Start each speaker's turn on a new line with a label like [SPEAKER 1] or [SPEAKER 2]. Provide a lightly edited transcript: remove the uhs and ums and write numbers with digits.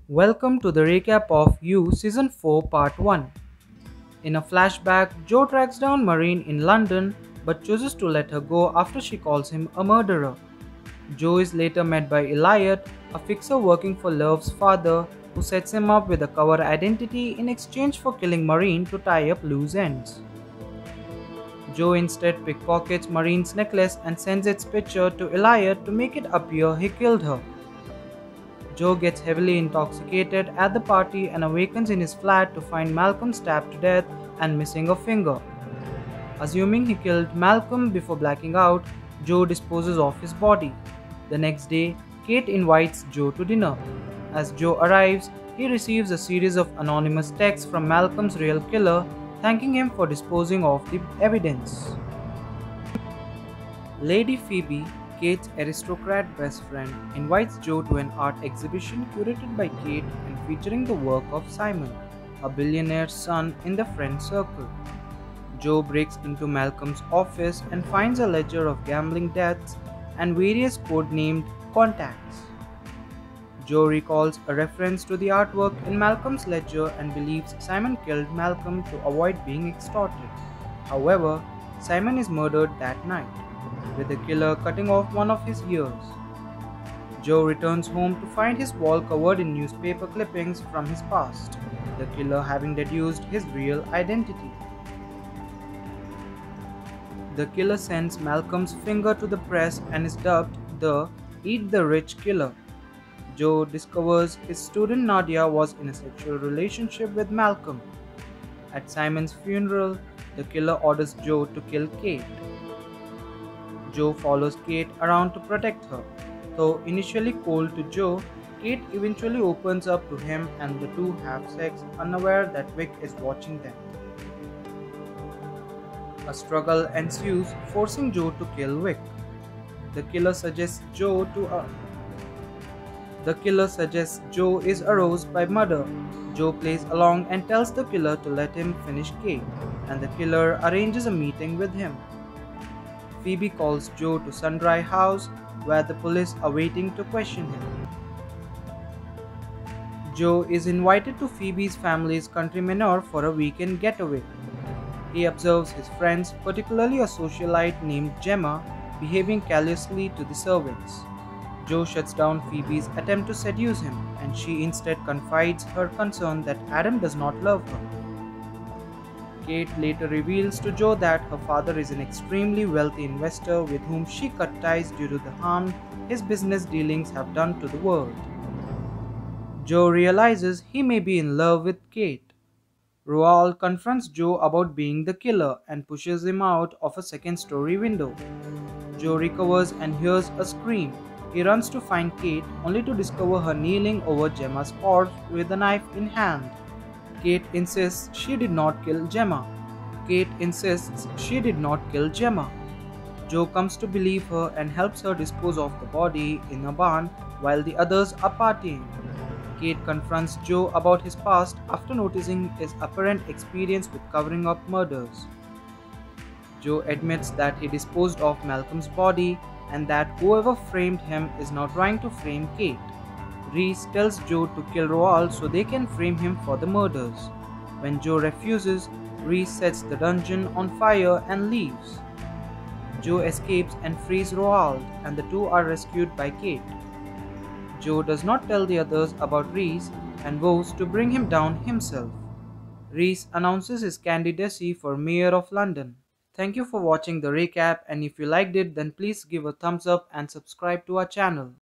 [SPEAKER 1] Welcome to the recap of You Season 4 Part 1. In a flashback, Joe tracks down Marine in London but chooses to let her go after she calls him a murderer. Joe is later met by Elliot, a fixer working for Love's father, who sets him up with a cover identity in exchange for killing Marine to tie up loose ends. Joe instead pickpockets Marine's necklace and sends its picture to Elliot to make it appear he killed her. Joe gets heavily intoxicated at the party and awakens in his flat to find Malcolm stabbed to death and missing a finger. Assuming he killed Malcolm before blacking out, Joe disposes of his body. The next day, Kate invites Joe to dinner. As Joe arrives, he receives a series of anonymous texts from Malcolm's real killer, thanking him for disposing of the evidence. Lady Phoebe, Kate's aristocrat best friend, invites Joe to an art exhibition curated by Kate and featuring the work of Simon, a billionaire's son in the friend circle. Joe breaks into Malcolm's office and finds a ledger of gambling debts and various code-named contacts. Joe recalls a reference to the artwork in Malcolm's ledger and believes Simon killed Malcolm to avoid being extorted. However, Simon is murdered that night, with the killer cutting off one of his ears. Joe returns home to find his wall covered in newspaper clippings from his past, the killer having deduced his real identity. The killer sends Malcolm's finger to the press and is dubbed the Eat the Rich Killer. Joe discovers his student Nadia was in a sexual relationship with Malcolm. At Simon's funeral, the killer orders Joe to kill Kate. Joe follows Kate around to protect her. Though initially cold to Joe, Kate eventually opens up to him and the two have sex, unaware that Vic is watching them. A struggle ensues, forcing Joe to kill Vic. The killer suggests Joe is aroused by murder. Joe plays along and tells the killer to let him finish Kate, and the killer arranges a meeting with him. Phoebe calls Joe to Sundry House, where the police are waiting to question him. Joe is invited to Phoebe's family's country manor for a weekend getaway. He observes his friends, particularly a socialite named Gemma, behaving callously to the servants. Joe shuts down Phoebe's attempt to seduce him, and she instead confides her concern that Adam does not love her. Kate later reveals to Joe that her father is an extremely wealthy investor with whom she cut ties due to the harm his business dealings have done to the world. Joe realizes he may be in love with Kate. Roald confronts Joe about being the killer and pushes him out of a second-story window. Joe recovers and hears a scream. He runs to find Kate, only to discover her kneeling over Gemma's corpse with a knife in hand. Kate insists she did not kill Gemma. Joe comes to believe her and helps her dispose of the body in a barn while the others are partying. Kate confronts Joe about his past after noticing his apparent experience with covering up murders. Joe admits that he disposed of Malcolm's body and that whoever framed him is now trying to frame Kate. Reese tells Joe to kill Roald so they can frame him for the murders. When Joe refuses, Reese sets the dungeon on fire and leaves. Joe escapes and frees Roald, and the two are rescued by Kate. Joe does not tell the others about Reese and vows to bring him down himself. Reese announces his candidacy for Mayor of London. Thank you for watching the recap, and if you liked it then please give a thumbs up and subscribe to our channel.